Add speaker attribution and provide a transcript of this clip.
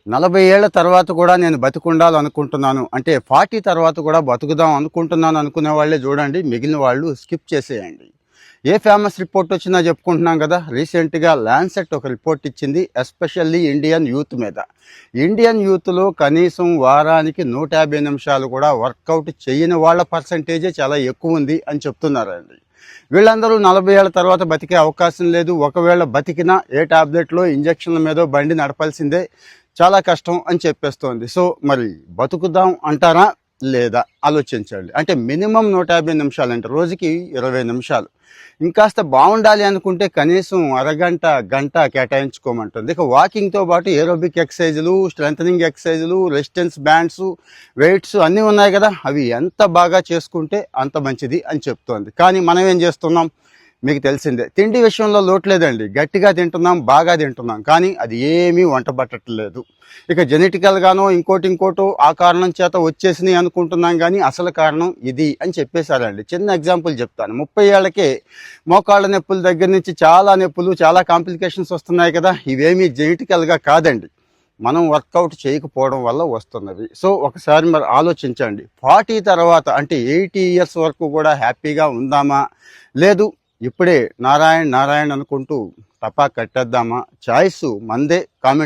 Speaker 1: 40 ఏళ్ల తర్వాత కూడా నేను బతికుండాలనుకుంటున్నాను, అంటే 40 తర్వాత కూడా బతుకుదాం అనుకుంటున్నాను అనుకునే వాళ్ళే చూడండి, మిగిలిన వాళ్ళు స్కిప్ చేసేయండి. ఏ ఫేమస్ రిపోర్ట్ వచ్చినా చెప్పుకుంటున్నాం కదా. రీసెంట్గా ల్యాన్సెట్ ఒక రిపోర్ట్ ఇచ్చింది, ఎస్పెషల్లీ ఇండియన్ యూత్ మీద. ఇండియన్ యూత్లో కనీసం వారానికి 150 నిమిషాలు కూడా వర్కౌట్ చేయని వాళ్ళ పర్సంటేజే చాలా ఎక్కువ ఉంది అని చెప్తున్నారండి. వీళ్ళందరూ 40 ఏళ్ల తర్వాత బతికే అవకాశం లేదు. ఒకవేళ బతికినా ఏ టాబ్లెట్లో ఇంజక్షన్ల మీదో బండి నడపాల్సిందే, చాలా కష్టం అని చెప్పేస్తోంది. సో మరి బతుకుదాం అంటారా లేదా ఆలోచించండి. అంటే మినిమం 150 నిమిషాలు, అంటే రోజుకి 20 నిమిషాలు. ఇంకాస్త బాగుండాలి అనుకుంటే కనీసం అరగంట గంట కేటాయించుకోమంటుంది. ఇక వాకింగ్తో పాటు ఏరోబిక్ ఎక్సర్సైజులు, స్ట్రెంథనింగ్ ఎక్సర్సైజులు, రెసిస్టెన్స్ బ్యాండ్స్, వెయిట్స్ అన్నీ ఉన్నాయి కదా, అవి ఎంత బాగా చేసుకుంటే అంత మంచిది అని చెప్తోంది. కానీ మనం ఏం చేస్తున్నాం మీకు తెలిసిందే. తిండి విషయంలో లోటు లేదండి, గట్టిగా తింటున్నాం, బాగా తింటున్నాం, కానీ అది ఏమీ వంట పట్టట్లేదు. ఇక జెనెటికల్గానో ఇంకోటో ఆ కారణం చేత వచ్చేసినాయి అనుకుంటున్నాం, కానీ అసలు కారణం ఇది అని చెప్పేశారండి. చిన్న ఎగ్జాంపుల్ చెప్తాను. 30 ఏళ్లకే మోకాళ్ళ నొప్పుల దగ్గర నుంచి చాలా నొప్పులు, చాలా కాంప్లికేషన్స్ వస్తున్నాయి కదా. ఇవేమీ జెనెటికల్గా కాదండి, మనం వర్కౌట్ చేయకపోవడం వల్ల వస్తున్నవి. సో ఒకసారి మరి ఆలోచించండి. 40 తర్వాత అంటే 80 ఇయర్స్ వరకు కూడా హ్యాపీగా ఉందామా, లేదు ఇప్పుడే నారాయణ నారాయణ అనుకుంటూ టపా కట్టేద్దామా? చాయిస్ మందే. కామెంట్